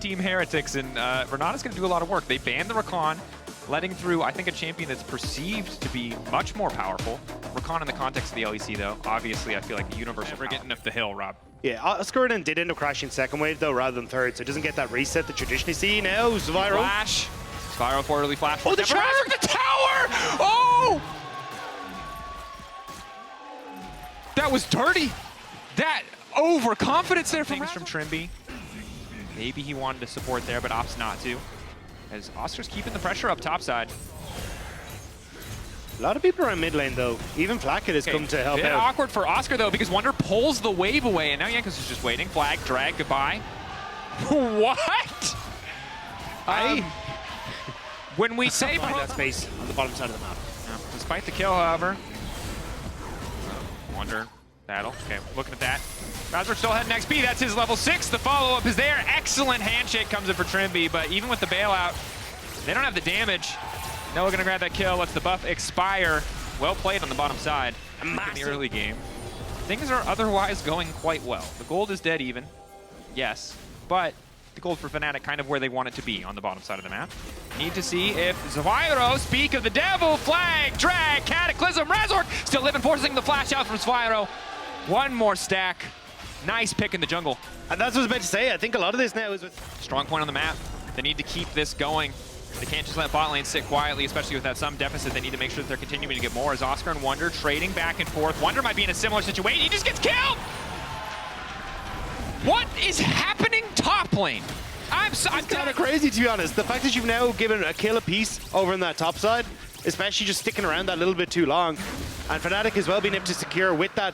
Team Heretics, and Renata's going to do a lot of work. They banned the Rakan, letting through, I think, a champion that's perceived to be much more powerful. Rakan in the context of the LEC, though, obviously, I feel like the universal Never getting up the hill, Rob. Yeah, Oscar did end up crashing second wave, though, rather than third, so it doesn't get that reset that you traditionally see. Now, Spyro. Flash. Spyro forwardly flash. Oh, the charge! The tower! Oh! That was dirty. That overconfidence there from Trimby. Maybe he wanted to support there, but opts not to. As Oscar's keeping the pressure up topside. A lot of people around mid lane, though. Even Flacket has come to help Bit out. awkward for Oscar, though, because Wonder pulls the wave away, and now Jankos is just waiting. Flag, drag, goodbye. What? When we say Find that space on the bottom side of the map. despite the kill, however. Wonder battle. Okay, looking at that. Razor's still heading XP. That's his level 6. The follow-up is there. Excellent handshake comes in for Trimby, but even with the bailout, they don't have the damage. Noah gonna grab that kill. Lets the buff expire. Well played on the bottom side in the early game. Things are otherwise going quite well. The gold is dead even. Yes, but the gold for Fnatic kind of where they want it to be on the bottom side of the map. Need to see if Spyro, speak of the devil, flag, drag, cataclysm, Razork still living, forcing the flash out from Spyro. One more stack. Nice pick in the jungle. And that's what I was meant to say. I think a lot of this now is with... Strong point on the map. They need to keep this going. They can't just let bot lane sit quietly, especially with that some deficit. They need to make sure that they're continuing to get more as Oscar and Wonder trading back and forth. Wonder might be in a similar situation. He just gets killed! What is happening top lane? I'm kind of crazy, to be honest. The fact that you've now given a kill apiece over on that top side, especially just sticking around that little bit too long, and Fnatic as well being able to secure with that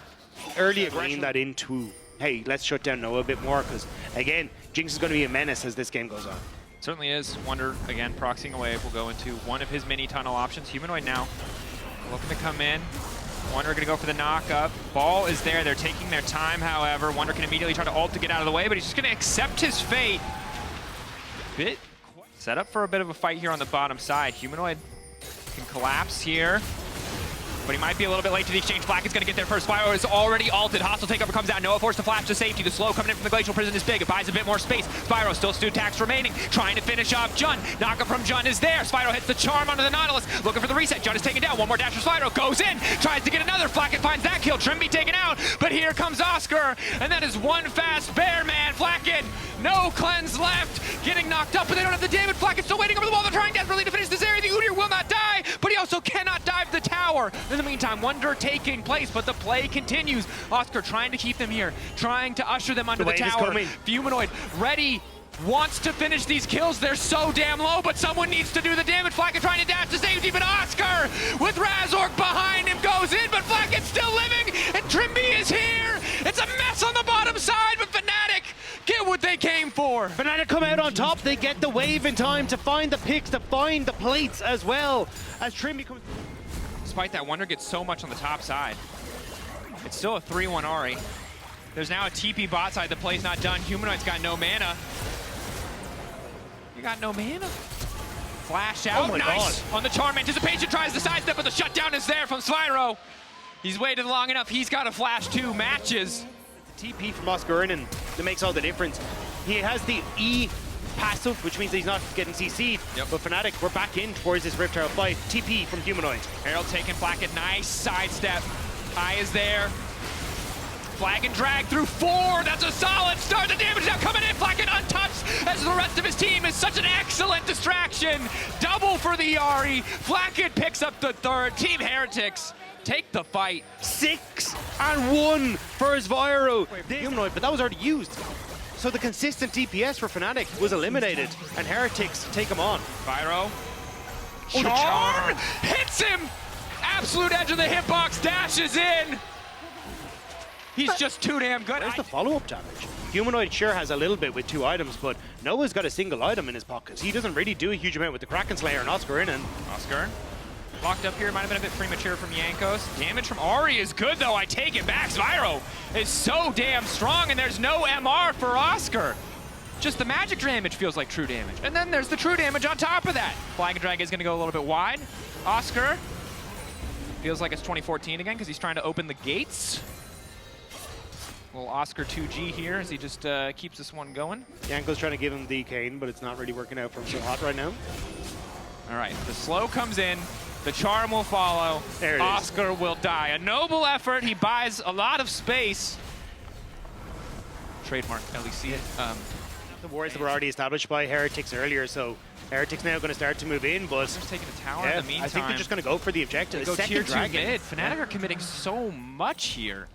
early aggression that into, hey, let's shut down Noah a bit more, because, again, Jinx is going to be a menace as this game goes on. Certainly is. Wonder, again, proxying away. We'll go into one of his mini tunnel options. Humanoid now looking to come in. Wonder going to go for the knock-up. Ball is there. They're taking their time, however. Wonder can immediately try to ult to get out of the way, but he's just going to accept his fate. Set up for a bit of a fight here on the bottom side. Humanoid can collapse here, but he might be a little bit late to the exchange. Black is going to get there first. Spyro is already ulted. Hostile takeover comes out. Noah forced to flash to safety. The slow coming in from the Glacial Prison is big. It buys a bit more space. Spyro still 2 attacks remaining. Trying to finish off Jun. Knockup from Jun is there. Spyro hits the charm onto the Nautilus. Looking for the reset. Jun is taken down. One more dash for Spyro. Goes in. Tries to get another. Flacket finds that kill. Trimby taken out. But here comes Oscar. And that is one fast bear man. Flacket. No cleanse left. Getting knocked up, but they don't have the damage. Flacket's still waiting over the wall. They're trying desperately to finish this area. The Udyr will not die, but he also cannot dive the tower. In the meantime, Wonder taking place, but the play continues. Oscar trying to keep them here, trying to usher them under the tower. Humanoid ready, wants to finish these kills. They're so damn low, but someone needs to do the damage. Flacket trying to dash to safety, but Oscar with Razork behind him goes in, but Flacket's still living, and Trimby is here. It's a mess on the bottom side, but Fnatic get what they came for. Fnatic come out on top. They get the wave in time to find the picks, to find the plates as well as Trimby comes. Despite that, Wonder gets so much on the top side. It's still a 3-1 Ahri. There's now a TP bot side. The play's not done. Humanoid's got no mana. You got no mana? Flash out. Oh Nice! God. On the charm. Anticipation tries to sidestep, but the shutdown is there from Spyro. He's waited long enough. He's got a flash 2 matches. The TP from Oscar Ernan that makes all the difference. He has the E passive, which means he's not getting CC'd. Yep. But Fnatic, we're back in towards this Rift Herald fight. TP from Humanoid. Herald taking Flacket. Nice sidestep. High is there. Flag and drag through 4. That's a solid start. The damage now coming in. Flacket untouched as the rest of his team is such an excellent distraction. Double for the Ahri. Flacket picks up the 3rd. Team Heretics take the fight. 6-1 for Spyro. Humanoid, but that was already used. So the consistent DPS for Fnatic was eliminated, and Heretics take him on. Spyro. Charm hits him. Absolute edge of the hitbox, dashes in. He's just too damn good. Where's the follow-up damage? Humanoid sure has a little bit with 2 items, but Noah's got a single item in his pockets. He doesn't really do a huge amount with the Kraken Slayer and Oscar in. Oscar locked up here. Might have been a bit premature from Jankos. Damage from Ahri is good, though. I take it back. Spyro is so damn strong, and there's no MR for Oscar. Just the magic damage feels like true damage. And then there's the true damage on top of that. Flag and drag is going to go a little bit wide. Oscar feels like it's 2014 again because he's trying to open the gates. Little Oscar 2G here as he just keeps this one going. Yanko's trying to give him the cane, but it's not really working out for him so hot right now. All right, the slow comes in. The charm will follow. There it is. Oscar will die. A noble effort. He buys a lot of space. Trademark LEC. The wards that were already established by Heretics earlier, so Heretics now going to start to move in, but Just taking the tower yeah, in the meantime. I think they're just going to go for the objective. They go Second tier 2 Dragon. mid. Fnatic are committing so much here.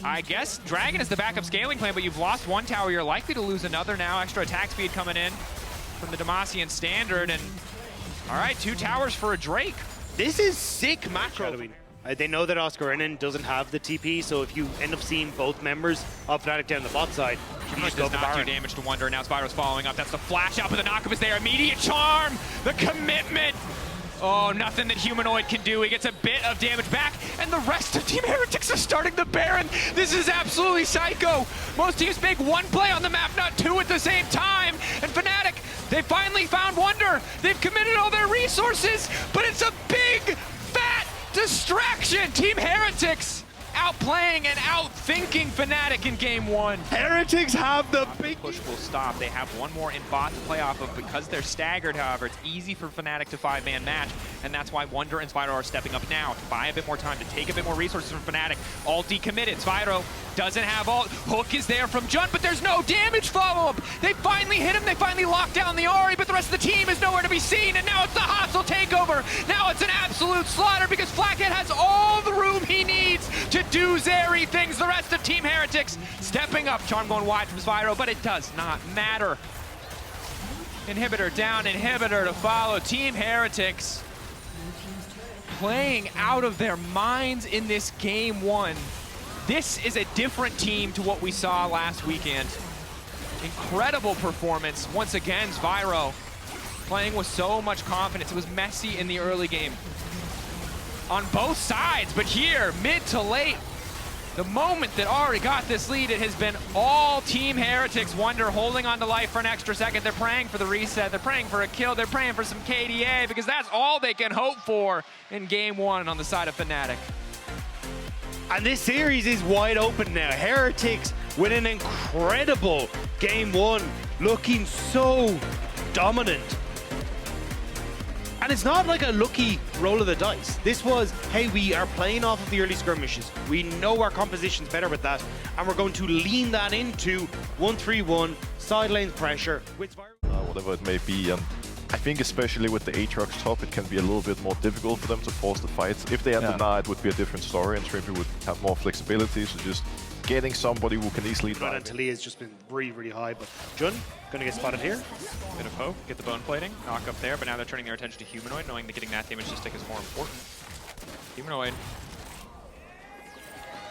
I guess Dragon is the backup scaling plan, but you've lost one tower. You're likely to lose another now. Extra attack speed coming in from the Demacian standard. And all right, 2 towers for a Drake. This is sick macro. They know that Oscar Renan doesn't have the TP, so if you end up seeing both members of Fnatic down the bot side, you just go Does for not do Baron. damage to Wonder. Now Spyro's following up. That's the flash out, but the knockup is there. Immediate charm. The commitment. Oh, nothing that Humanoid can do. He gets a bit of damage back, and the rest of Team Heretics are starting the Baron. This is absolutely psycho. Most teams make 1 play on the map, not 2 at the same time. And Fnatic, they finally found Wonder. They've committed all their resources, but it's a big, fat distraction. Team Heretics outplaying and outthinking Fnatic in game 1. Heretics have the big Push will stop. They have one more in bot to play off of. Because they're staggered, however, it's easy for Fnatic to 5-man match, and that's why Wonder and Spyro are stepping up now to buy a bit more time, to take a bit more resources from Fnatic. Ult decommitted. Spyro doesn't have ult. Hook is there from Jun, but there's no damage follow-up. They finally hit him. They finally locked down the Ahri, but the rest of the team is nowhere to be seen, and now it's the hostile takeover. Now it's an absolute slaughter because Flackhead has all the room he needs to do Zeri things. The rest of Team Heretics stepping up. Charm going wide from Spyro, but it does not matter. Inhibitor down, inhibitor to follow. Team Heretics playing out of their minds in this game 1. This is a different team to what we saw last weekend. Incredible performance. Once again, Spyro playing with so much confidence. It was messy in the early game on both sides, but here, mid to late, the moment that Ahri got this lead, it has been all Team Heretics. Wonder holding on to life for an extra second. They're praying for the reset. They're praying for a kill. They're praying for some KDA because that's all they can hope for in game 1 on the side of Fnatic. And this series is wide open now. Heretics with an incredible game 1, looking so dominant. And it's not like a lucky roll of the dice. This was, hey, we are playing off of the early skirmishes. We know our composition's better with that, and we're going to lean that into 1-3-1, side lane pressure. With whatever it may be, and I think especially with the Aatrox top, it can be a little bit more difficult for them to force the fights. If they had denied, it would be a different story, and Trippy would have more flexibility, so just getting somebody who can easily dive. and Talia has just been really, really high, but Jun going to get spotted here. Bit of hope, get the bone plating, knock up there, but now they're turning their attention to Humanoid, knowing that getting that damage to stick is more important. Humanoid.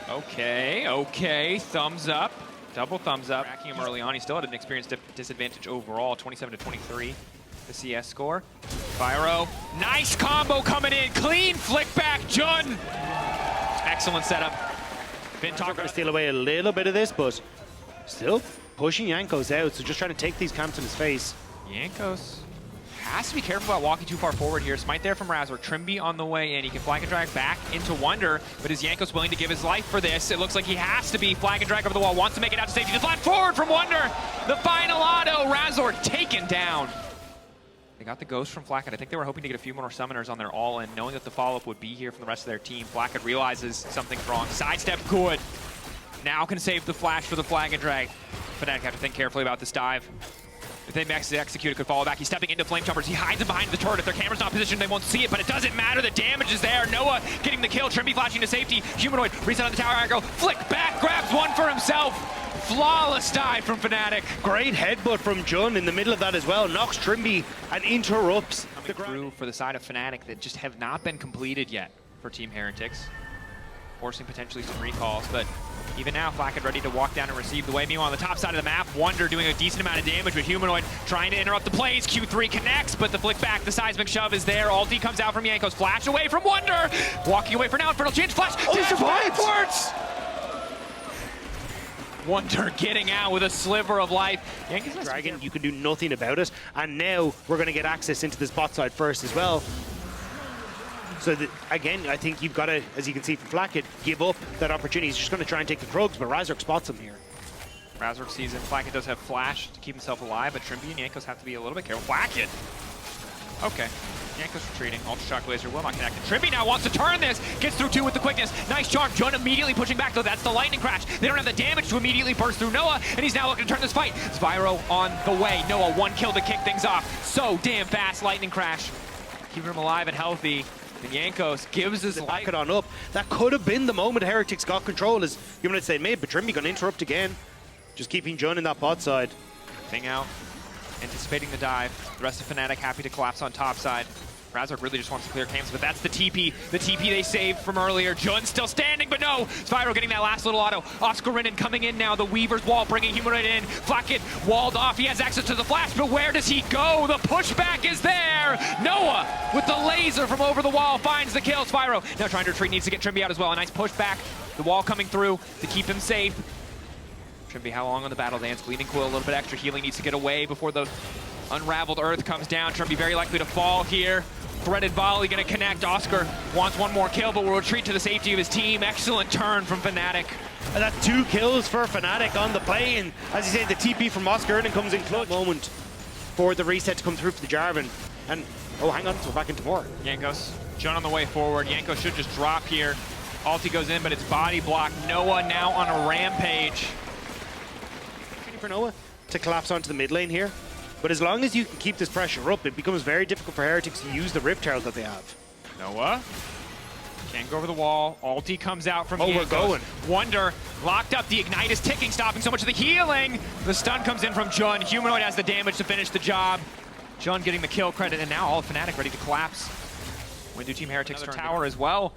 Okay, thumbs up. Double thumbs up. Tracking him early on, he still had an experience disadvantage overall, 27-23, the CS score. Spyro, nice combo coming in, clean flick back, Jun. Excellent setup. Been We're talking going to about steal away a little bit of this, but still pushing Jankos out, so just trying to take these camps in his face. Jankos has to be careful about walking too far forward here. Smite there from Razor. Trimby on the way in. He can flag and drag back into Wonder, but is Jankos willing to give his life for this? It looks like he has to be. Flag and drag over the wall. Wants to make it out to safety. The flat forward from Wonder. The final auto. Razor taken down. They got the ghost from Flackett. I think they were hoping to get a few more summoners on their all-in, knowing that the follow-up would be here from the rest of their team. Flackett realizes something's wrong. Sidestep good. Now can save the flash for the flag and drag. Fnatic have to think carefully about this dive. If they execute, it could follow back. He's stepping into Flame Choppers. He hides him behind the turret. If their camera's not positioned, they won't see it, but it doesn't matter. The damage is there. Noah getting the kill. Trimby flashing to safety. Humanoid reset on the tower aggro. Flick back, grabs one for himself. Flawless dive from Fnatic. Great headbutt from Jun in the middle of that as well. Knocks Trimby and interrupts the Through for the side of Fnatic that just have not been completed yet for Team Heretics. Forcing potentially some recalls, but even now, Flackett ready to walk down and receive the wave. Meanwhile, on the top side of the map, Wonder doing a decent amount of damage with Humanoid trying to interrupt the plays. Q3 connects, but the flick back, the seismic shove is there. Ulti comes out from Jankos. Flash away from Wonder. Walking away for now. Infernal Change. Flash. he survives! Backwards! Wonder getting out with a sliver of life. Jankos Dragon, you can do nothing about it. And now we're going to get access into this bot side first as well. So again, I think you've got to, as you can see from Flacket, give up that opportunity. He's just going to try and take the Krugs, but Razork spots him here. Razork sees him. Flacket does have flash to keep himself alive, but Trimby and Jankos have to be a little bit careful. Flacket! Okay. Jankos retreating. Ultra Shock Laser will not connect. Trimby now wants to turn this. Gets through two with the quickness. Nice charm. Jun immediately pushing back, though. That's the lightning crash. They don't have the damage to immediately burst through Noah, and he's now looking to turn this fight. Spyro on the way. Noah, one kill to kick things off. So damn fast. Lightning crash. Keeping him alive and healthy. And Jankos gives his life. Back it on up. That could have been the moment Heretics got control, as Humanoid stayed mid, but Trimby going to interrupt again. Just keeping Jun in that bot side. Thing out. Anticipating the dive. The rest of Fnatic happy to collapse on top side. Razork really just wants to clear camps, but that's the TP. The TP they saved from earlier. Jun still standing, but no. Spyro getting that last little auto. Oscar Rinnan coming in now. The Weaver's wall bringing Humanoid in. Flacket walled off. He has access to the flash, but where does he go? The pushback is there. Noah with the laser from over the wall finds the kill. Spyro now trying to retreat, needs to get Trimby out as well. A nice pushback. The wall coming through to keep him safe. Trimby how long on the battle dance? Bleeding Quill, a little bit extra healing, needs to get away before the unraveled earth comes down. Trimby very likely to fall here. Threaded volley gonna connect. Oscar wants one more kill, but will retreat to the safety of his team. Excellent turn from Fnatic. And that's 2 kills for Fnatic on the play, and as you say, the TP from Oscar Rinnan comes in clutch moment for the reset to come through for the Jarvan. And oh, hang on, so we're back into more. Jankos, Jun on the way forward. Jankos should just drop here. Ulti goes in, but it's body blocked. Noah now on a rampage. For Noah to collapse onto the mid lane here. But as long as you can keep this pressure up, it becomes very difficult for Heretics to use the Rift Herald that they have. Noah can't go over the wall. Ulti comes out from Jankos. We're going. Wonder locked up. The Ignite is ticking, stopping so much of the healing. The stun comes in from Jun. Humanoid has the damage to finish the job. Jun getting the kill credit, and now all of Fnatic ready to collapse. When do Team Heretics turn tower as well?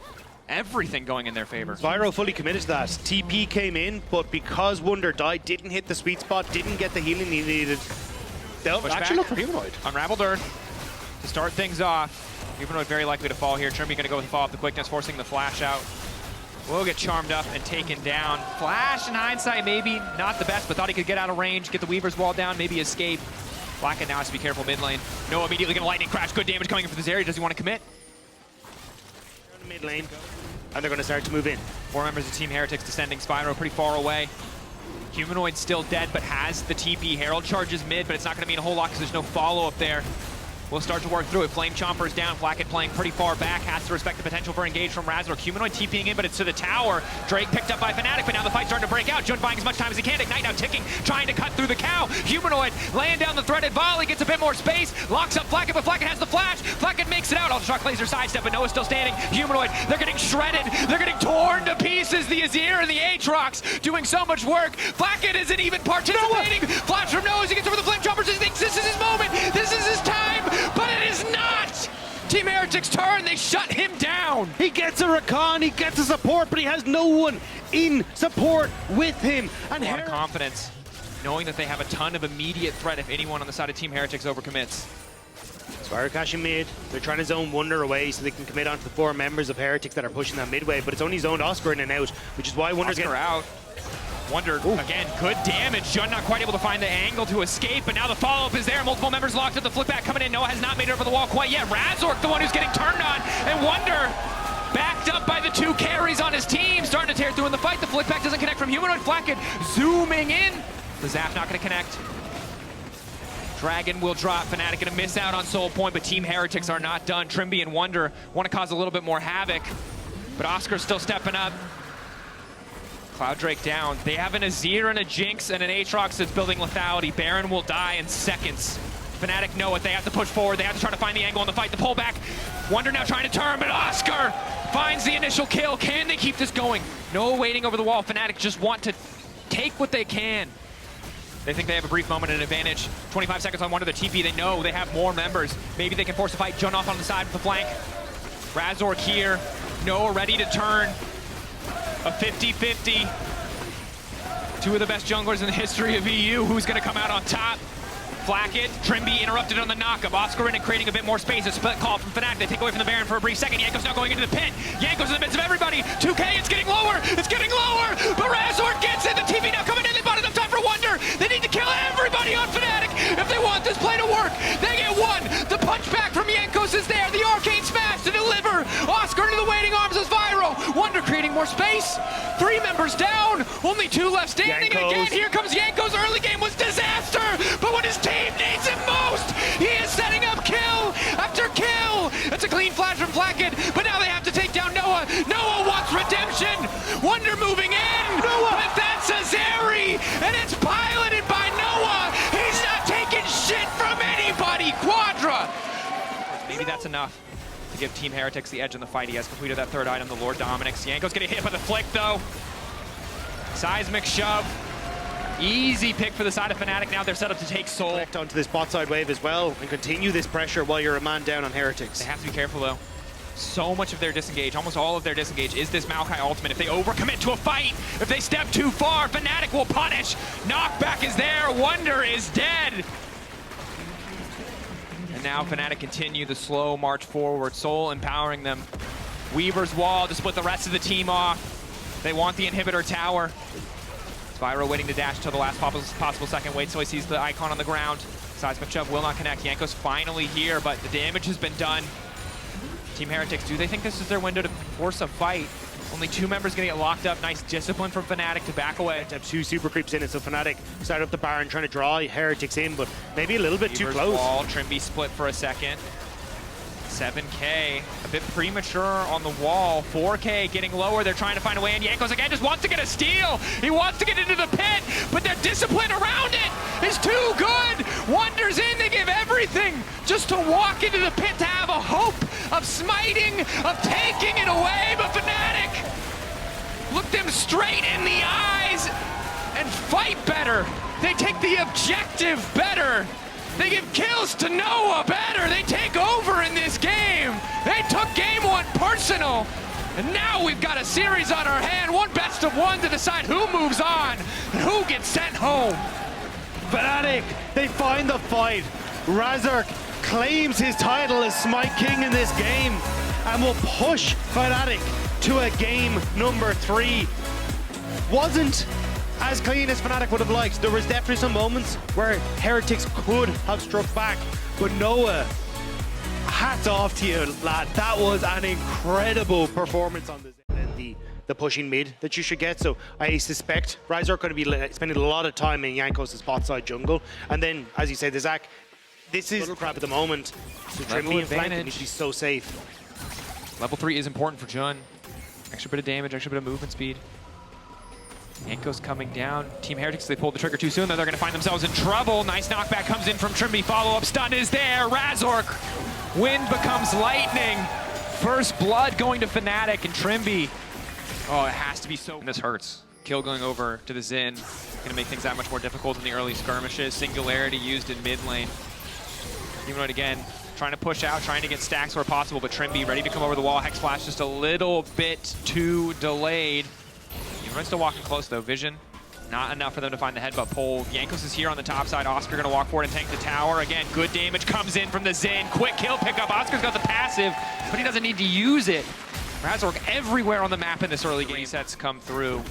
Everything going in their favor. Spyro fully committed to that. TP came in, but because Wonder died, didn't hit the sweet spot, didn't get the healing he needed. They'll actually look for Humanoid. Unraveled Earth to start things off. Humanoid very likely to fall here. Trimby gonna go with the follow up the quickness, forcing the flash out. Will get charmed up and taken down. Flash in hindsight, maybe not the best, but thought he could get out of range, get the Weaver's wall down, maybe escape. Blacken now has to be careful mid lane. Noah immediately gonna lightning crash. Good damage coming in from this area. Does he want to commit? Mid lane. And they're going to start to move in. 4 members of Team Heretics descending. Spyro pretty far away. Humanoid still dead, but has the TP. Herald charges mid, but it's not going to mean a whole lot because there's no follow-up there. We'll start to work through it. Flame Chomper's down. Flacket playing pretty far back. Has to respect the potential for engage from Razork. Humanoid TPing in, but it's to the tower. Drake picked up by Fnatic, but now the fight's starting to break out. Jun buying as much time as he can. Ignite now ticking, trying to cut through the cow. Humanoid laying down the threaded volley, gets a bit more space, locks up Flacket, but Flacket has the flash. Flacket makes it out. Ultra Shock Laser sidestep, but Noah's still standing. Humanoid, they're getting shredded. They're getting torn to pieces. The Azir and the Aatrox doing so much work. Flacket isn't even participating. Noah. Flash from Noah as he gets over the Flame Chompers. He thinks this is his moment. This is his time, but it is not. Team Heretics turn, they shut him down. He gets a Rakan, he gets a support, but he has no one in support with him. And a lot of confidence, knowing that they have a ton of immediate threat if anyone on the side of Team Heretics overcommits. Spyro cashing mid. They're trying to zone Wonder away so they can commit onto the 4 members of Heretics that are pushing that midway, but it's only zoned Oscar in and out, which is why Wonder's getting out. Wonder, again, good damage. Jun not quite able to find the angle to escape, but now the follow-up is there. Multiple members locked at the flip back coming in. Noah has not made it over the wall quite yet. Razork, the one who's getting turned on, and Wonder backed up by the 2 carries on his team, starting to tear through in the fight. The flip back doesn't connect from Humanoid. Flacket zooming in. The Zap not going to connect. Dragon will drop. Fnatic going to miss out on Soul Point, but Team Heretics are not done. Trimby and Wonder want to cause a little bit more havoc, but Oscar's still stepping up. Cloud Drake down. They have an Azir and a Jinx and an Aatrox that's building lethality. Baron will die in seconds. Fnatic know it. They have to push forward. They have to try to find the angle in the fight. The pullback. Wonder now trying to turn, but Oscar finds the initial kill. Can they keep this going? No waiting over the wall. Fnatic just want to take what they can. They think they have a brief moment and advantage. 25 seconds on Wonder. The TP, they know they have more members. Maybe they can force a fight. Jun off on the side with the flank. Razork here. Noah ready to turn. A 50-50. 2 of the best junglers in the history of EU. Who's going to come out on top? Flacket, Trimby interrupted on the knockup. Oscar Rinnan creating a bit more space. A split call from Fnatic. They take away from the Baron for a brief second. Jankos now going into the pit. Jankos in the midst of everybody. 2K, it's getting lower. It's getting lower. But Razork gets it. The TV now coming in. They bought enough time for Wonder. They need to kill everybody on Fnatic if they want this play to work. They get 1. The punchback from Jankos is there. The arcane smash to deliver on Oscar into the waiting arms of Spyro. Wonder creating more space. 3 members down, only 2 left standing. Jankos. Again, here comes Jankos. Early game was disaster, but when his team needs him most, he is setting up kill after kill. It's a clean flash from Flacket, but now they have to take down Noah. Noah wants redemption. Wonder moving in, but that's Azeri, and it's piloted by Noah. He's not taking shit from anybody. Quadra. Maybe that's enough to give Team Heretics the edge in the fight. He has completed that 3rd item, the Lord Dominix. Yanko's getting hit by the flick, though. Seismic shove. Easy pick for the side of Fnatic. Now they're set up to take Soul. Collect onto this bot side wave as well and continue this pressure while you're a man down on Heretics. They have to be careful, though. So much of their disengage, almost all of their disengage, is this Maokai ultimate. If they overcommit to a fight, if they step too far, Fnatic will punish. Knockback is there. Wonder is dead. And now Fnatic continue the slow march forward. Soul empowering them. Weaver's wall to split the rest of the team off. They want the inhibitor tower. Spyro waiting to dash till the last possible second. Waits till he sees the icon on the ground. Seismic shove will not connect. Yanko's finally here, but the damage has been done. Team Heretics, do they think this is their window to force a fight? Only 2 members gonna get locked up. Nice discipline from Fnatic to back away. To have 2 super creeps in it, so Fnatic start up the bar and trying to draw Heretics in, but maybe a little bit too Weaver's close. Wall, Trimby split for a second. 7K, a bit premature on the wall. 4K getting lower. They're trying to find a way in. Jankos again just wants to get a steal. He wants to get into the pit, but their discipline around it is too good. Wonders in, they give everything just to walk into the pit to have a hope of smiting, of taking it away. But Fnatic look them straight in the eyes and fight better. They take the objective better. They give kills to Noah better. They take over in this game. They took game 1 personal. And now we've got a series on our hand. 1 best of 1 to decide who moves on and who gets sent home. Fnatic, they find the fight. Razork claims his title as Smite King in this game and will push Fnatic to a game number 3. Wasn't as clean as Fnatic would have liked. There was definitely some moments where Heretics could have struck back, but Noah, hats off to you, lad. That was an incredible performance on this and the pushing mid that you should get. So I suspect Razork going to be spending a lot of time in Jankos' spot side jungle, and then, as you say, the Zach, this is crap at the moment. So Trimby and flanking needs to be so safe. Level 3 is important for Jun. Extra bit of damage, extra bit of movement speed. Yanko's coming down. Team Heretics, they pulled the trigger too soon, though they're going to find themselves in trouble. Nice knockback comes in from Trimby. Follow-up stun is there. Razork. Wind becomes lightning. First blood going to Fnatic and Trimby. Oh, it has to be so... And this hurts. Kill going over to the Xin. Going to make things that much more difficult in the early skirmishes. Singularity used in mid lane. Humanoid again, trying to push out, trying to get stacks where possible, but Trimby ready to come over the wall. Hex Flash just a little bit too delayed. Humanoid still walking close though. Vision, not enough for them to find the headbutt pull. Jankos is here on the top side. Oscar gonna walk forward and tank the tower. Again, good damage comes in from the Xin. Quick kill pickup. Oscar's got the passive, but he doesn't need to use it. Razork everywhere on the map in this early game. Resets come through.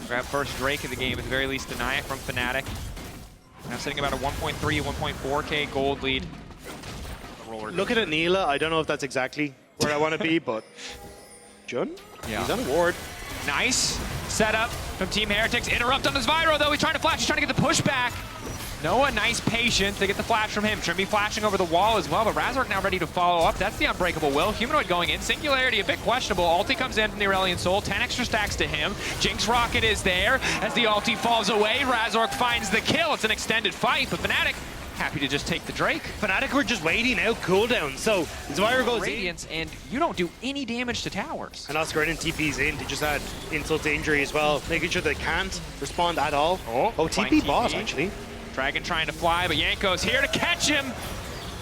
Grab first Drake of the game, at the very least deny it from Fnatic. Now sitting about a 1.3, 1.4K gold lead. Look at it, Neela. I don't know if that's exactly where I want to be, but Jun, Yeah. he's on a ward. Nice setup from Team Heretics. Interrupt on the Spyro though. He's trying to flash. He's trying to get the pushback. Noah, nice patience. They get the flash from him. Trimby flashing over the wall as well, but Razork now ready to follow up. That's the unbreakable will. Humanoid going in. Singularity a bit questionable. Ulti comes in from the Aurelion Soul. 10 extra stacks to him. Jinx Rocket is there. As the ulti falls away, Razork finds the kill. It's an extended fight, but Fnatic happy to just take the Drake. Fnatic were just waiting out cooldown, so Zwire goes Radiance, and you don't do any damage to towers. in. And Oscar and TP's in to just add insult to injury as well, making sure they can't respond at all. TP bot, actually. Dragon trying to fly, but Yanko's here to catch him.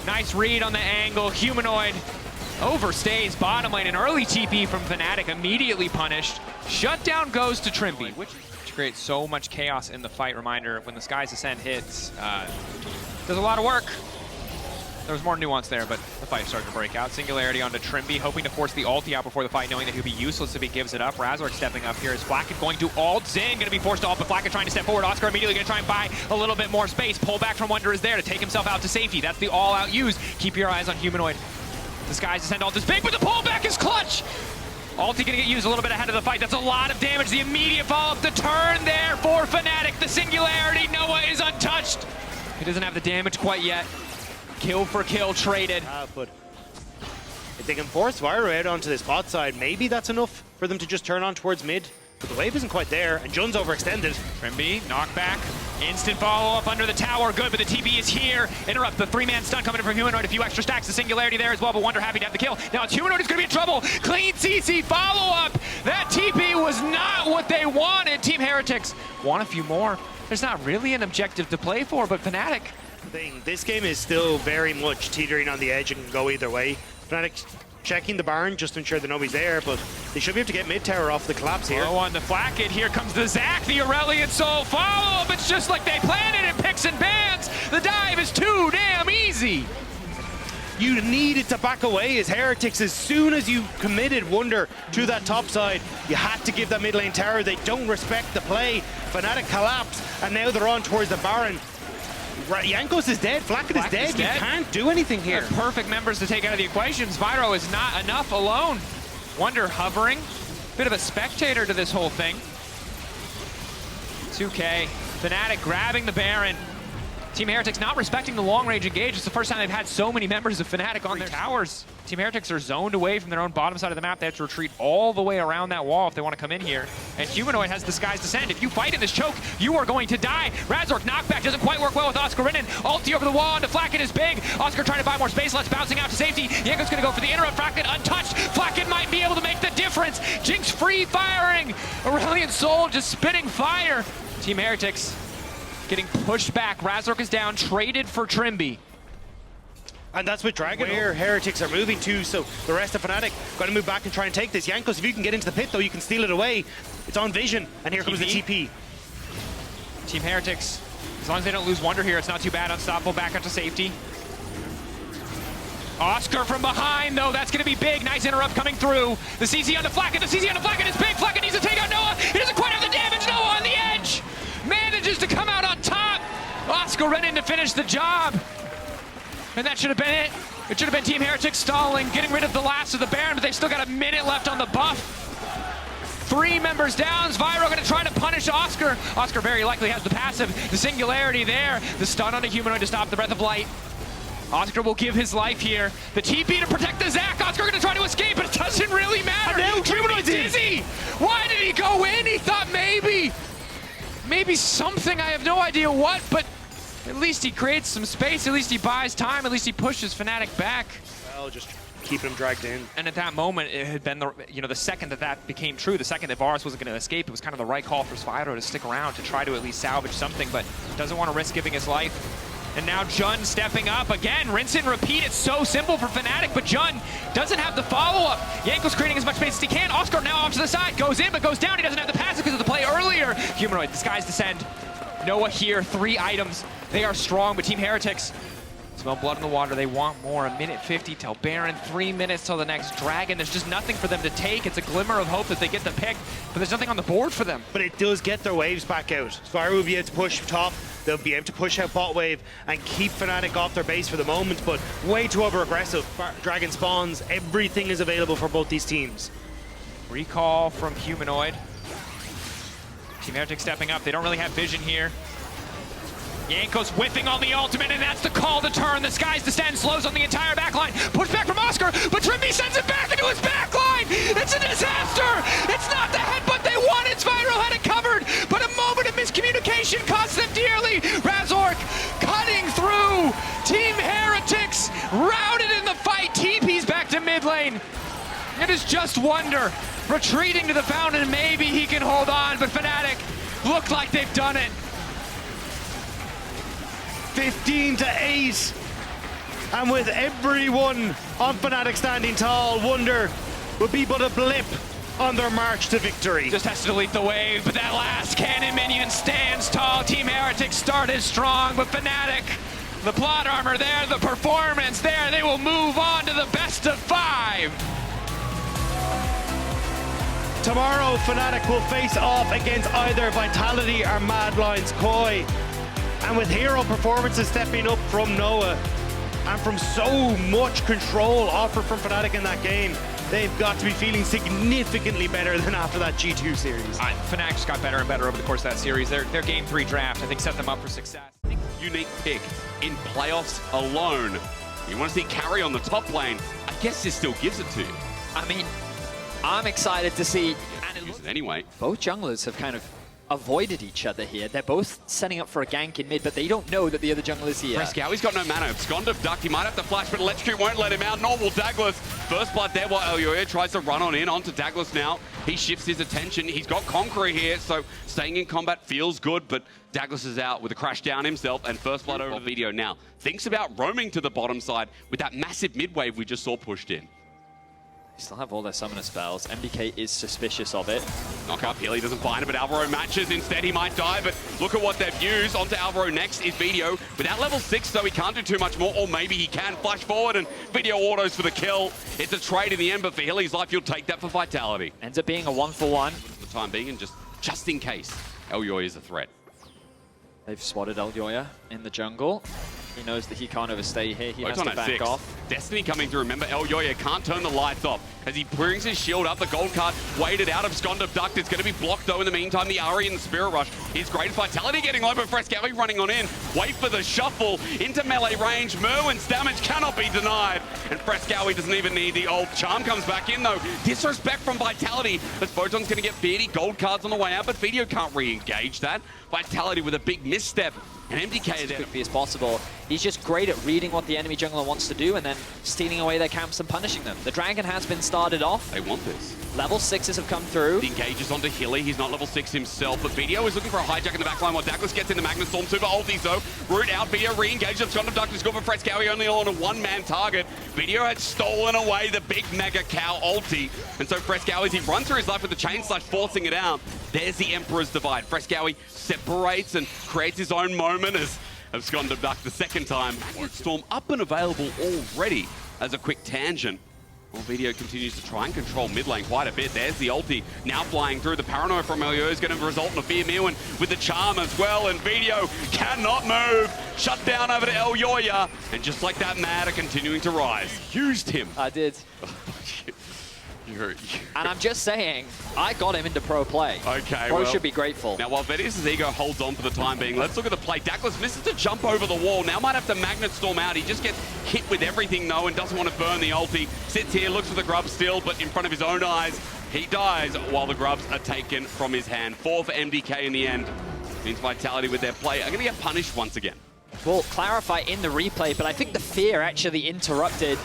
Nice read on the angle. Humanoid overstays bottom lane. An early TP from Fnatic, immediately punished. Shutdown goes to Trimby, which creates so much chaos in the fight. Reminder, when the Sky's Ascent hits, does a lot of work. There was more nuance there, but the fight started to break out. Singularity onto Trimby, hoping to force the ulti out before the fight, knowing that he'll be useless if he gives it up. Razork stepping up here. Is Flacket going to ult? Xin going to be forced to ult, but Flacket trying to step forward. Oscar immediately going to try and buy a little bit more space. Pull back from Wonder is there to take himself out to safety. That's the all-out use. Keep your eyes on Humanoid. Disguise Descent ult is big, but the pullback is clutch. Ulti gonna get used a little bit ahead of the fight. That's a lot of damage. The immediate follow-up, the turn there for Fnatic. The singularity, Noah is untouched. He doesn't have the damage quite yet. Kill for kill traded. But if they can force Vyro out onto this bot side, maybe that's enough for them to just turn on towards mid. But the wave isn't quite there, and Jun's overextended. Trimby, knockback, instant follow-up under the tower, good, but the TP is here. Interrupt, the three-man stun coming in from Humanoid, a few extra stacks, the singularity there as well, but Wonder happy to have the kill. Now it's Humanoid who's gonna be in trouble. Clean CC follow-up. That TP was not what they wanted. Team Heretics want a few more. There's not really an objective to play for, but Fnatic. This game is still very much teetering on the edge and can go either way. Fnatic checking the barn just to ensure that nobody's there, but they should be able to get mid tower off the collapse here. Oh, on the Flacket, here comes the Zac, the Aurelion Soul follow-up. It's just like they planned it in picks and bans. The dive is too damn easy. You needed to back away as Heretics. As soon as you committed Wonder to that top side, you had to give that mid lane tower. They don't respect the play. Fnatic collapsed, and now they're on towards the Baron. Jankos is dead, Flacket is dead. You can't do anything here. They're perfect members to take out of the equations. Vyro is not enough alone. Wonder hovering. Bit of a spectator to this whole thing. 2K. Fnatic grabbing the Baron. Team Heretics not respecting the long-range engage. It's the first time they've had so many members of Fnatic on their towers. Team Heretics are zoned away from their own bottom side of the map. They have to retreat all the way around that wall if they want to come in here. And Humanoid has Disguise Descent. If you fight in this choke, you are going to die. Razork knockback doesn't quite work well with Oscar Rinnan. Ulti over the wall onto Flacket is big. Oscar trying to buy more space, Let's bouncing out to safety. Yanko's going to go for the interrupt. Flacket untouched. Flacket might be able to make the difference. Jinx free firing. Aurelion Soul just spitting fire. Team Heretics getting pushed back. Razork is down, traded for Trimby. And that's with Dragon where Heretics are moving to, so the rest of Fnatic got to move back and try and take this. Jankos, if you can get into the pit though, you can steal it away. It's on Vision, and here comes the TP. Team Heretics, as long as they don't lose Wonder here, it's not too bad. Unstoppable back up to safety. Oscar from behind, though, that's going to be big. Nice interrupt coming through. The CC on the Flacket, is big. Flacket needs to take out Noah. He doesn't quite have the damage. Noah on the edge. Manages to come out on top. Oscar Rinnan to finish the job. And that should have been it. It should have been Team Heretics stalling, getting rid of the last of the Baron, but they've still got a minute left on the buff. 3 members down. Vyro going to try to punish Oscar. Oscar very likely has the passive. The singularity there. The stun on a Humanoid to stop the Breath of Light. Oscar will give his life here. The TP to protect the Zac. Oscar going to try to escape, but it doesn't really matter. Humanoid's dizzy. Why did he go in? He thought maybe something, I have no idea what, but at least he creates some space, at least he buys time, at least he pushes Fnatic back. Well, just keep him dragged in. And at that moment, it had been the second that became true, the second that Varus wasn't going to escape, it was kind of the right call for Spyro to stick around to try to at least salvage something, but doesn't want to risk giving his life. And now Jun stepping up again, rinse and repeat. It's so simple for Fnatic, but Jun doesn't have the follow-up. Yanko's creating as much space as he can. Oscar now off to the side, goes in but goes down. He doesn't have the passive because of the play earlier. Humanoid, Disguise Descent. Noah here, 3 items. They are strong, but Team Heretics smell blood in the water. They want more. 1:50 till Baron, 3 minutes till the next Dragon. There's just nothing for them to take. It's a glimmer of hope that they get the pick, but there's nothing on the board for them. But it does get their waves back out. Spyro will be able to push top. They'll be able to push out bot wave and keep Fnatic off their base for the moment, but way too over-aggressive. Dragon spawns. Everything is available for both these teams. Recall from Humanoid. Team Heretics stepping up. They don't really have vision here. Yanko's whiffing on the ultimate, and that's the call to turn. The Disguise Descent slows on the entire backline. Push back from Oscar, but Trimby sends it back into his backline. It's a disaster. It's not the headbutt they wanted. Spyro had it covered, but a moment of miscommunication cost them dearly. Razork cutting through. Team Heretics routed in the fight. TP's back to mid lane. It is just Wonder retreating to the fountain. Maybe he can hold on, but Fnatic look like they've done it. 15-8, and with everyone on Fnatic standing tall, Wonder will be but a blip on their march to victory. Just has to delete the wave, but that last cannon minion stands tall. Team Heretics started strong, but Fnatic, the plot armor there, the performance there, they will move on to the best of 5. Tomorrow, Fnatic will face off against either Vitality or Mad Lions Koi. And with hero performances stepping up from Noah and from so much control offered from Fnatic in that game, they've got to be feeling significantly better than after that G2 series. Fnatic just got better and better over the course of that series. Their Game 3 draft, I think, set them up for success. Unique pick in playoffs alone. You want to see carry on the top lane, I guess this still gives it to you. I mean, I'm excited to see. And Use it anyway. both junglers have kind of avoided each other here. They're both setting up for a gank in mid, but they don't know that the other jungler is here. Frescow, he's got no mana. Abscond ducked. He might have to flash, but Electrocute won't let him out. Nor will Douglas. First blood there while Elyoya tries to run on in onto Douglas now. He shifts his attention. He's got Conqueror here, so staying in combat feels good, but Douglas is out with a crash down himself, and first blood over the video now. Thinks about roaming to the bottom side with that massive mid wave we just saw pushed in. They still have all their summoner spells. MDK is suspicious of it. Knockout Heal, he doesn't find it, but Alvaro matches. Instead, he might die, but look at what they've used. Onto Alvaro next is Vedius. Without level 6, though, he can't do too much more, or maybe he can. Flash forward, and Vedius autos for the kill. It's a trade in the end, but for Hilly's life, you'll take that for Vitality. Ends up being a 1-for-1. For the time being, and just in case, Elyoya is a threat. They've spotted Elyoya in the jungle. He knows that he can't overstay here. He has Photon to at back 6. off. Destiny coming through. Remember, Elyoya can't turn the lights off as he brings his shield up. The gold card weighted out of Abscond Duct. It's going to be blocked, though, in the meantime. The Ari and the Spirit Rush is great. Vitality getting low, but Frescow running on in. Wait for the shuffle into melee range. Merwin's damage cannot be denied. And Frescow doesn't even need the ult. Charm comes back in, though. Disrespect from Vitality as Photon's going to get 30 gold cards on the way out, but Vedius can't re-engage that. Vitality with a big misstep. And MDK As there. quickly as possible. He's just great at reading what the enemy jungler wants to do and then stealing away their camps and punishing them. The dragon has been started off. They want this. Level 6s have come through. He engages onto Hilly. He's not level 6 himself, but Vedius is looking for a hijack in the backline while Douglas gets into Magnus Storm. Super ulti, though. Root out. Vedius re-engages. Abscond Duct is good for Frescow. Only on a one-man target. Vedius had stolen away the big mega cow ulti. And so Frescow, as he runs through his life with the chain slash, forcing it out. There's the Emperor's Divide. Frescow separates and creates his own moment as Abscond Duct the second time. Magnus Storm up and available already as a quick tangent. Well, Vedius continues to try and control mid lane quite a bit. There's the ulti now flying through. The paranoia from Elyoya is going to result in a Fear Meal, and with the charm as well. And Vedius cannot move. Shut down over to Elyoya. And just like that, Mad are continuing to rise. Used him. I did. And I'm just saying, I got him into pro play. Okay, Pro well, should be grateful. Now, while Vedius' ego holds on for the time being, let's look at the play. Douglas misses to jump over the wall. Now might have to Magnet Storm out. He just gets hit with everything, though, and doesn't want to burn the ulti. Sits here, looks for the grub still, but in front of his own eyes, he dies while the grubs are taken from his hand. 4 for MDK in the end. Means Vitality with their play are going to get punished once again. We'll clarify in the replay, but I think the fear actually interrupted.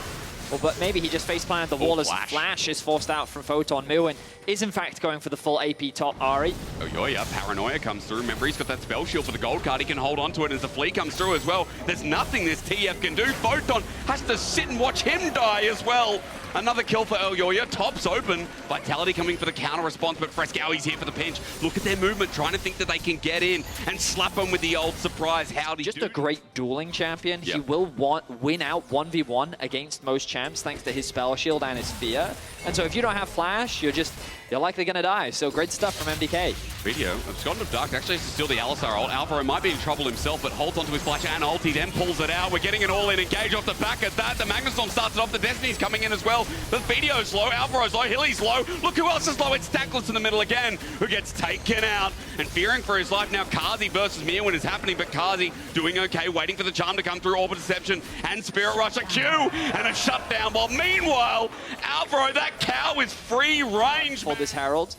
Well, but maybe he just faceplanted the wall as Flash is forced out from Photon. Merwin is in fact going for the full AP top Ari. Elyoya, Paranoia comes through. Remember, he's got that spell shield for the gold card. He can hold on to it as the flea comes through as well. There's nothing this TF can do. Photon has to sit and watch him die as well. Another kill for Elyoya. Top's open. Vitality coming for the counter response, but Frescowy's here for the pinch. Look at their movement, trying to think that they can get in and slap him with the old surprise. Howdy. Just a great dueling champion. Yep. He will win out 1v1 against most champs thanks to his spell shield and his fear. And so if you don't have Flash, you're likely going to die. So great stuff from MDK. Video of Abscond Duct actually has to steal the Alistar ult. Alvaro might be in trouble himself, but holds onto his flash and ulti, then pulls it out. We're getting an all-in engage off the back of that. The Magnus Storm starts it off. The Destiny's coming in as well. The Video's low, Alvaro's low, Hilly's low. Look who else is low. It's Douglas in the middle again, who gets taken out. And fearing for his life now, Kazi versus Merwin is happening, but Kazi doing okay, waiting for the charm to come through. Orbit Deception and Spirit Rush, a Q and a shutdown. While meanwhile, Alvaro, that cow is free range. For this Herald.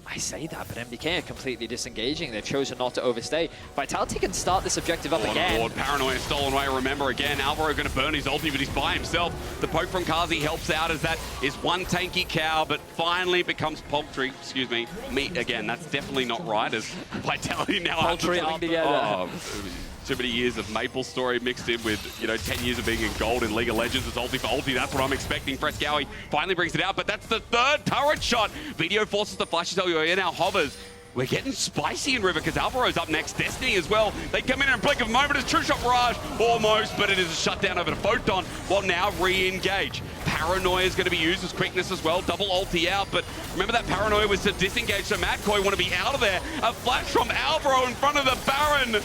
I say that, but MDK are completely disengaging. They've chosen not to overstay. Vitality can start this objective up again. Paranoia stolen away. Remember again, Alvaro going to burn his ulti, but he's by himself. The poke from Kazi helps out as that is one tanky cow, but finally becomes poultry. Excuse me, meat again. That's definitely not right. As Vitality now Poultry have to together. Too many years of Maple story mixed in with, 10 years of being in gold in League of Legends. It's ulti for ulti. That's what I'm expecting. Frescowy finally brings it out, but that's the third turret shot. Vedius forces the flashes. Elyoya now hovers. We're getting spicy in River because Alvaro's up next. Destiny as well. They come in a blink of a moment. It's True Shot Barrage almost, but it is a shutdown over to Photon. While now re-engage. Paranoia is going to be used as quickness as well. Double ulti out, but remember that Paranoia was to disengage. So Madkoi want to be out of there. A flash from Alvaro in front of the Baron.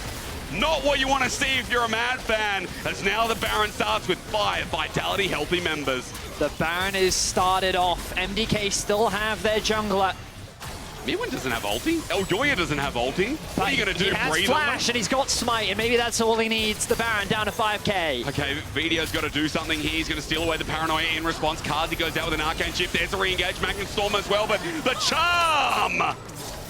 Not what you want to see if you're a Mad fan, as now the Baron starts with 5 Vitality healthy members. The Baron is started off. MDK still have their jungler. Mewin doesn't have ulti. Eljoya doesn't have ulti. What are you going to do? He has Breathe flash and he's got smite, and maybe that's all he needs. The Baron down to 5k. Okay, Vedius got to do something here. He's going to steal away the paranoia in response. Kazi goes out with an arcane shift. There's a re-engage. Magnet Storm as well, but the charm!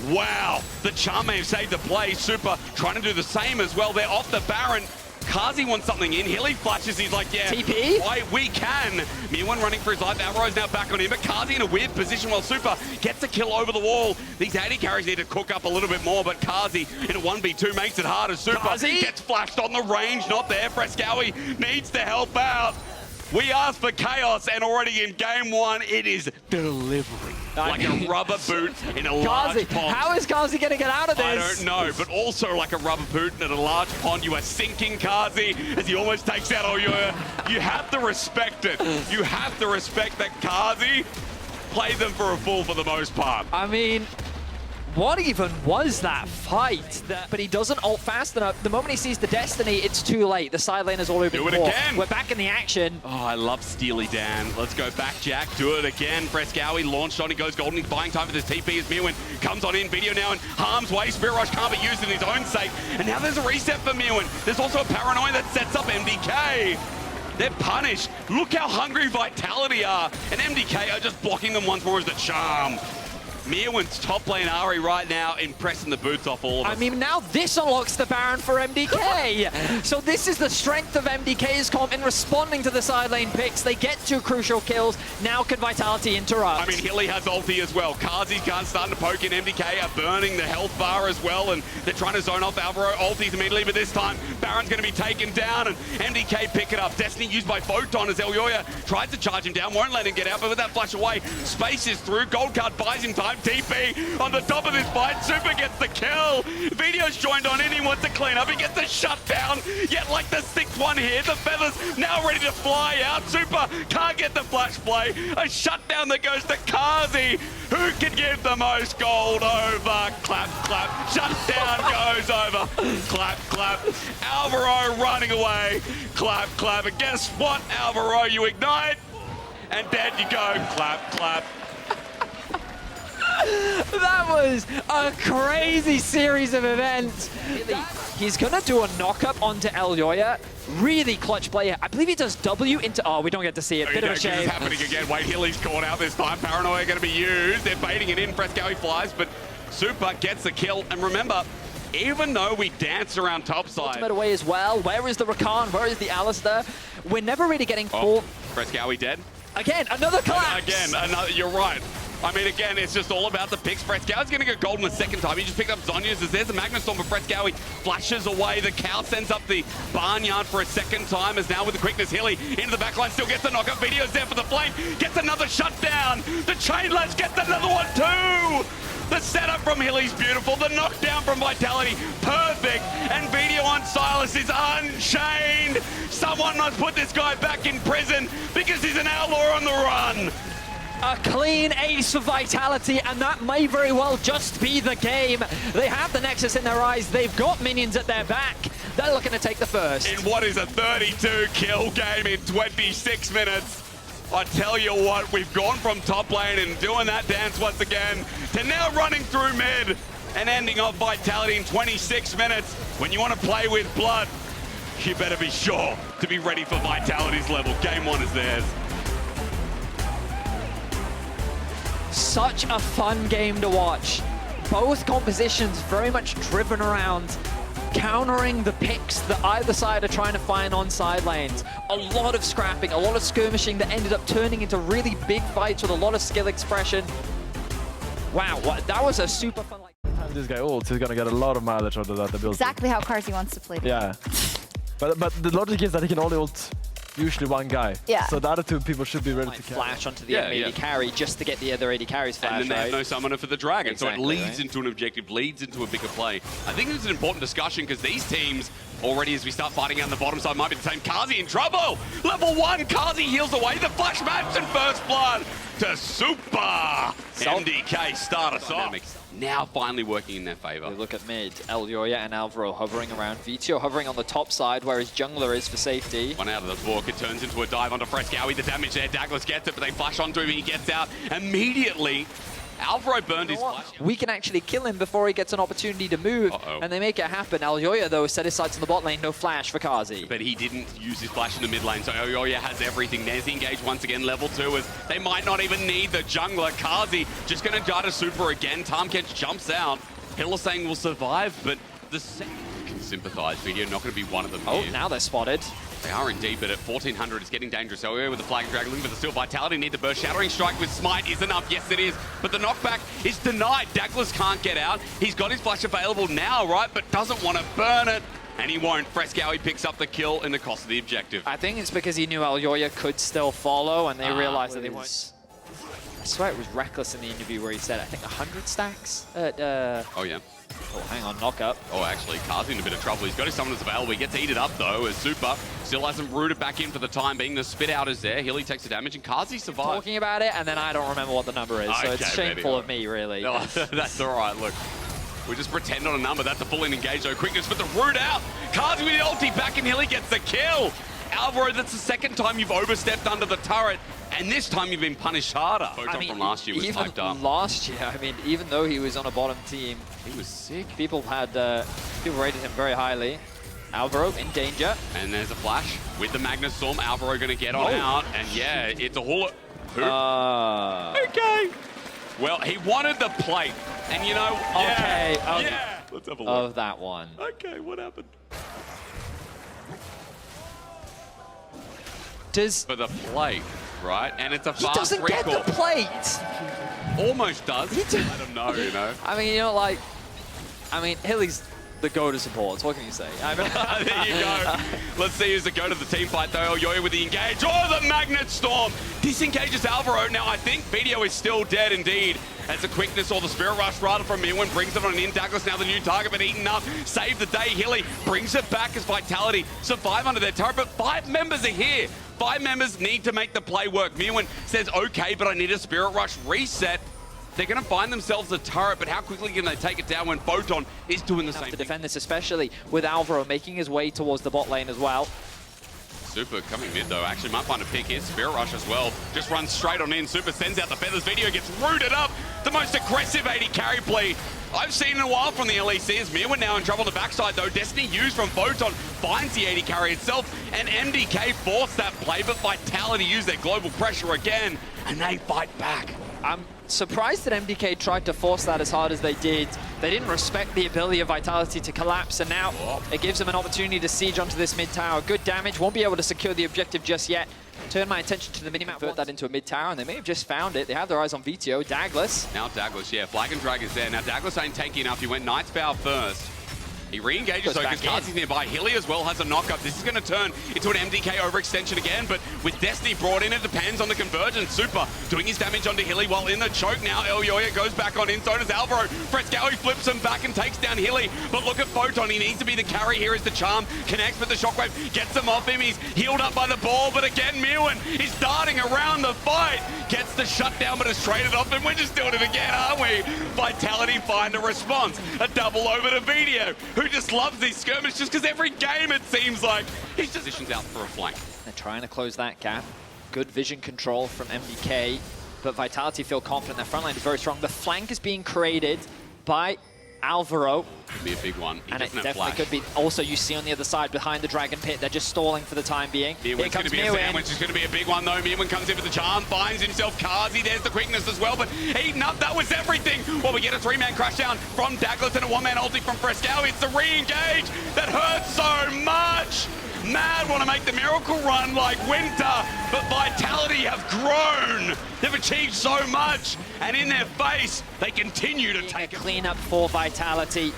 Wow, the charm may have saved the play. Super trying to do the same as well. They're off the Baron. Kazi wants something in. Hilly flashes. He's like, yeah, TP? why we can. Mewin running for his life. Alvaro's now back on him, but Kazi in a weird position while Super gets a kill over the wall. These AD carries need to cook up a little bit more, but Kazi in a 1v2 makes it harder. Super Kazi gets flashed on the range. Not there. Frescowie needs to help out. We asked for chaos, and already in game 1, it is delivery. Like a rubber boot in a large pond. How is Kazi going to get out of this? I don't know, but also like a rubber boot in a large pond. You are sinking Kazi as he almost takes out Eljoya. You have to respect it. You have to respect that Kazi played them for a fool for the most part. I mean, what even was that fight? But he doesn't ult fast enough. The moment he sees the Destiny, it's too late. The side lane is all over. Do it again. We're back in the action. Oh, I love Steely Dan. Let's go back, Jack. Do it again. Frescowie launched on. He goes golden. He's buying time for this TP as Mewin comes on in. Video now in harm's way. Spirit Rush can't be used in his own sake. And now there's a reset for Mewin. There's also a paranoia that sets up MDK. They're punished. Look how hungry Vitality are. And MDK are just blocking them once more as the charm. Mewin's top lane Ari right now impressing the boots off all of us. I mean, now this unlocks the Baron for MDK. So this is the strength of MDK's comp in responding to the side lane picks. They get 2 crucial kills. Now can Vitality interrupt? I mean, Hilly has ulti as well. Kazi's gun starting to poke in. MDK are burning the health bar as well, and they're trying to zone off Alvaro ultis immediately, but this time Baron's going to be taken down, and MDK pick it up. Destiny used by Photon as Eljoya tries to charge him down, won't let him get out, but with that flash away, spaces through. Gold card buys him time. TP on the top of this fight. Super gets the kill. Vedius joined on in. He wants to clean up. He gets the shutdown. Yet like the 6-1 here, the feathers now ready to fly out. Super can't get the flash play. A shutdown that goes to Kazi. Who can give the most gold over? Clap, clap. Shutdown goes over. Clap, clap. Alvaro running away. Clap, clap. And guess what, Alvaro? You ignite. And dead you go. Clap, clap. That was a crazy series of events. He's going to do a knock-up onto Eljoya. Really clutch player. I believe he does W into... Oh, we don't get to see it. Bit of a shame. It's happening again. Wait, Hilly's caught out this time. Paranoia going to be used. They're baiting it in. Frescowie flies, but Super gets the kill. And remember, even though we dance around topside... Ultimate away as well. Where is the Rakan? Where is the Alistair? We're never really getting full... Frescowie dead. Again, another collapse. Again, another... You're right. I mean, again, it's just all about the picks. Frescowie's going to go golden the second time. He just picked up Zonya's as there's a Magnet Storm, but Frescowie flashes away. The cow sends up the barnyard for a second time, as now with the quickness, Hilly into the backline, still gets the knockup. Vedius there for the flame, gets another shutdown. The chain ledge gets another one too. The setup from Hilly's beautiful. The knockdown from Vitality, perfect. And Vedius on Silas is unchained. Someone must put this guy back in prison because he's an outlaw on the run. A clean ace for Vitality, and that may very well just be the game. They have the Nexus in their eyes. They've got minions at their back. They're looking to take the first. In what is a 32-kill game in 26 minutes. I tell you what, we've gone from top lane and doing that dance once again to now running through mid and ending off Vitality in 26 minutes. When you want to play with blood, you better be sure to be ready for Vitality's level. Game 1 is theirs. Such a fun game to watch. Both compositions very much driven around countering the picks that either side are trying to find on side lanes. A lot of scrapping, a lot of skirmishing that ended up turning into really big fights with a lot of skill expression. Wow, that was a super fun... Time this guy ults, he's gonna get a lot of mileage out of that ability. Exactly how Carzzy wants to play. Yeah. But the logic is that he can only ult usually one guy. Yeah. So the other 2 people should be ready to carry. Flash onto the AD carry just to get the other AD carries flash, And then they have no summoner for the dragon, Exactly, so it leads into an objective, leads into a bigger play. I think it's an important discussion because these teams already as we start fighting on the bottom side. Might be the same. Kazi in trouble. Level 1, Kazi heals away the flash match and first blood to Super. MDK start us off. Now finally working in their favor. We look at mid, Elyoya and Alvaro hovering around. Vito hovering on the top side where his jungler is for safety. One out of the book, it turns into a dive onto Frescowie. The damage there, Douglas gets it, but they flash onto him, he gets out immediately. Alvaro burned his flash. We can actually kill him before he gets an opportunity to move, and they make it happen. Elyoya, though, set his sights on the bot lane, no flash for Kazi. But he didn't use his flash in the mid lane, so Elyoya has everything. There's the engage once again, level 2, as they might not even need the jungler. Kazi just going to die to Super again. Tamkech jumps out. Hylissang will survive, but the second can sympathize. Video not going to be one of them Oh, here. now they're spotted. They are indeed, but at 1400, it's getting dangerous. Elyoya with the flag drag, looking for the steal. Vitality need the burst. Shattering strike with smite is enough. Yes, it is. But the knockback is denied. Douglas can't get out. He's got his flash available now, right? But doesn't want to burn it. And he won't. Frescowie picks up the kill in the cost of the objective. I think it's because he knew Elyoya could still follow, and they realized that they weren't. I swear it was Reckless in the interview where he said, I think 100 stacks at, Oh, yeah. Oh, hang on, knock up. Oh, actually, Kazi in a bit of trouble. He's got his summoners available. He gets heated up, though, as Super still hasn't rooted back in for the time being. The spit out is there. Hilly takes the damage, and Kazi survives. Talking about it, and then I don't remember what the number is, so it's shameful of me, really. No, that's all right, look. We just pretend on a number. That's a full-in engage, though. Quickness with the root out. Kazi with the ulti back, and Hilly gets the kill. Alvaro, that's the second time you've overstepped under the turret, and this time you've been punished harder. Photon from last year was hyped up. Last year, I mean, even though he was on a bottom team, He was sick. people rated him very highly. Alvaro in danger. And there's a flash with the Magnus Storm. Alvaro going to get on out, and yeah, it's a hula. Okay. Well, he wanted the plate, and you know, Okay, yeah. Let's have a look. Of that one. Okay, what happened? For the plate, right? And it's a He fast doesn't recall. get the plate! Almost does. I don't know, you know. I mean, you know, like, Hilly's the go-to supports. What can you say? I mean, There you go. Let's see who's the go to the team fight, though. Elyoya with the engage. Oh, the Magnet Storm disengages Alvaro. Now, I think Vedius is still dead, indeed. As the quickness or the Spirit Rush rather from Mirwin brings it on in. Douglas now the new target, but eaten up. Save the day. Hilly brings it back as Vitality survive under their turret, but 5 members are here. 5 members need to make the play work. Mirwin says, okay, but I need a Spirit Rush reset. They're going to find themselves a turret, but how quickly can they take it down when Photon is doing the same to thing? defend this, especially with Alvaro making his way towards the bot lane as well. Super coming mid, though. Actually, might find a pick here. Spirit Rush as well. Just runs straight on in. Super sends out the feathers. Video gets rooted up. The most aggressive AD carry play I've seen in a while from the LEC. As Mirwin now in trouble on the backside, though. Destiny used from Photon finds the AD carry itself. And MDK forced that play, but Vitality used their global pressure again. And they fight back. I'm surprised that MDK tried to force that as hard as they did. They didn't respect the ability of Vitality to collapse, and now it gives them an opportunity to siege onto this mid tower. Good damage, won't be able to secure the objective just yet. Turn my attention to the minimap, put that into a mid tower, and they may have just found it. They have their eyes on Vito. Douglas. Now Douglas, yeah, Flag and Drag is there. Now Douglas ain't taking enough. He went Knight's Bow first. He re-engages though because Kazi's nearby. Hilly as well has a knock-up. This is going to turn into an MDK overextension again, but with Destiny brought in, it depends on the convergence. Super doing his damage onto Hilly while in the choke now. Elyoya goes back on in, so does Alvaro. Frescowie flips him back and takes down Hilly, but look at Photon. He needs to be the carry here as the charm connects with the shockwave, gets him off him. He's healed up by the ball, but again, Mirwin is darting around the fight. Gets the shutdown, but is traded off, and we're just doing it again, aren't we? Vitality find a response. A double over to Vedius, who just loves these skirmishes just because every game it seems like he's just positions out for a flank. They're trying to close that gap. Good vision control from MDK, but Vitality feel confident. Their front line is very strong. The flank is being created by Alvaro. Could be a big one. He And it doesn't have definitely flash. could be. Also, you see on the other side behind the Dragon Pit, they're just stalling for the time being. Here Mirwin's going comes to be a Mirwin. sandwich. It's going to be a big one, though. Mirwin comes in with the charm, finds himself Kazi. There's the quickness as well, but eaten up. That was everything. Well, we get a 3-man crash down from Douglas and a 1-man ulti from Frescowie. It's the re-engage that hurts so much. Mad want to make the miracle run like Winter, but Vitality have grown. They've achieved so much, and in their face, they continue to take a cleanup for Vitality.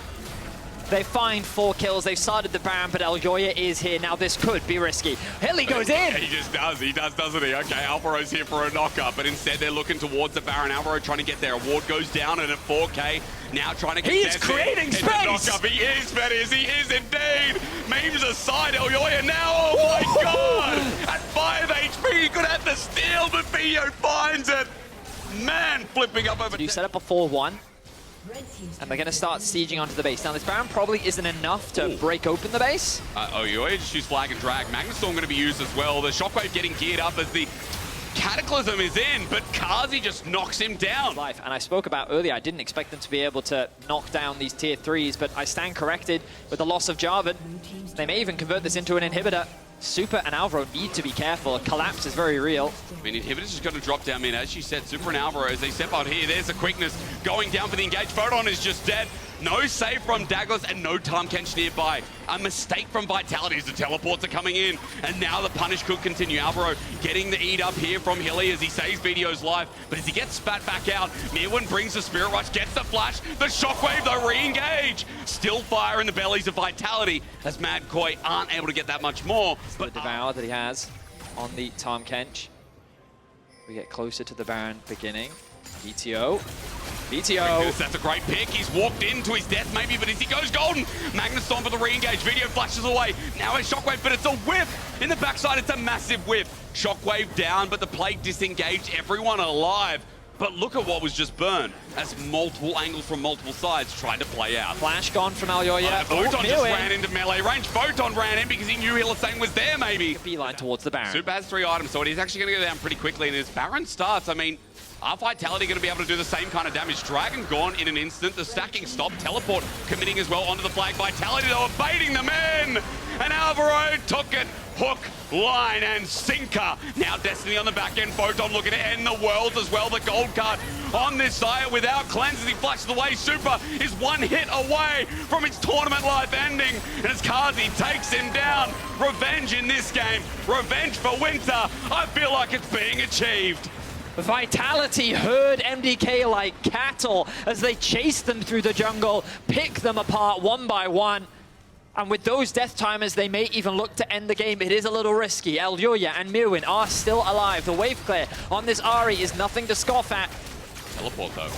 They find 4 kills. They've started the Baron, but Elyoya is here. Now this could be risky. Hilly goes in. He just does. He does, doesn't he? Okay, Alvaro's here for a knock-up, but instead they're looking towards the Baron. Alvaro trying to get there. Ward goes down, and at 4K, now trying to get He is creating space. Knock-up. He is, Vedius. He is indeed. Memes aside, Elyoya now. Oh my God! At 5 HP, he could have the steal, but Vedius finds it. Man, flipping up over. You set up a 4-1. And they're going to start sieging onto the base. Now, this Baron probably isn't enough to break open the base. Elyoya just use Flag and Drag. Magnustorm going to be used as well. The Shockwave getting geared up as the Cataclysm is in, but Kazi just knocks him down. Life. And I spoke about earlier, I didn't expect them to be able to knock down these tier 3s, but I stand corrected with the loss of Jarvan. They may even convert this into an inhibitor. Super and Alvaro need to be careful. Collapse is very real. I mean, Inhibitor's just going to drop down mid. As you said, Super and Alvaro, as they step out here, there's the quickness going down for the engage. Photon is just dead. No save from Douglas and no Tahm Kench nearby. A mistake from Vitality as the teleports are coming in. And now the punish could continue. Alvaro getting the eat up here from Hilly as he saves Vedius's life. But as he gets spat back out, Mirwin brings the Spirit Rush, gets the flash, the Shockwave, the re-engage. Still fire in the bellies of Vitality as Mad Koi aren't able to get that much more. But the Devour that he has on the Tahm Kench. We get closer to the Baron beginning. BTO. That's a great pick. He's walked into his death maybe, but as he goes golden, Magnustorm for the re-engage. Video flashes away. Now it's Shockwave, but it's a whip. In the backside, it's a massive whip. Shockwave down, but the Plague disengaged. Everyone alive. But look at what was just burned as multiple angles from multiple sides tried to play out. Flash gone from Elyoya. Photon just ran into melee range. Photon ran in because he knew Hylissang was there maybe. Beeline towards the Baron. Super has 3 items, so he's actually going to go down pretty quickly. And as Baron starts, I mean, are Vitality going to be able to do the same kind of damage? Dragon gone in an instant. The stacking stopped. Teleport committing as well onto the flag. Vitality, they were baiting them in. And Alvaro took it. Hook, line, and sinker. Now Destiny on the back end. Photon looking to end the world as well. The gold card on this side without cleanse as he flashes away. Super is 1 hit away from its tournament life ending. And as Kazi takes him down. Revenge in this game. Revenge for Winter. I feel like it's being achieved. Vitality herd MDK like cattle as they chase them through the jungle, pick them apart one by one. And with those death timers, they may even look to end the game. It is a little risky. Elyoya and Mirwin are still alive. The wave clear on this Ahri is nothing to scoff at. Teleport though.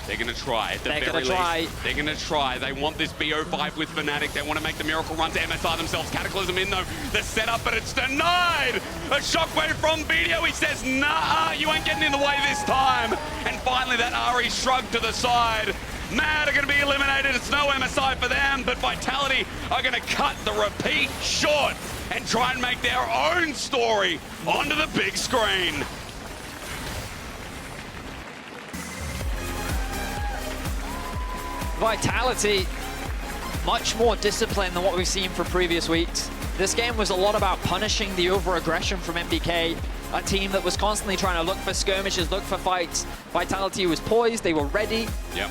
They're going to try at the They're very going to try. least. They're going to try. They want this BO5 with Fnatic. They want to make the miracle run to MSI themselves. Cataclysm in though. The setup, but it's denied. A shockwave from Vedius. He says, nah, you ain't getting in the way this time. And finally that Ahri shrugged to the side. Mad are going to be eliminated. It's no MSI for them, but Vitality are going to cut the repeat short and try and make their own story onto the big screen. Vitality, much more disciplined than what we've seen from previous weeks. This game was a lot about punishing the over-aggression from MDK, a team that was constantly trying to look for skirmishes, look for fights. Vitality was poised, they were ready. Yep.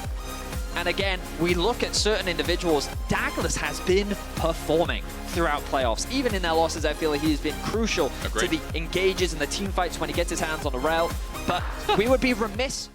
And again, we look at certain individuals. Douglas has been performing throughout playoffs. Even in their losses, I feel like he's been crucial to the engages and the team fights when he gets his hands on the rail. But we would be remiss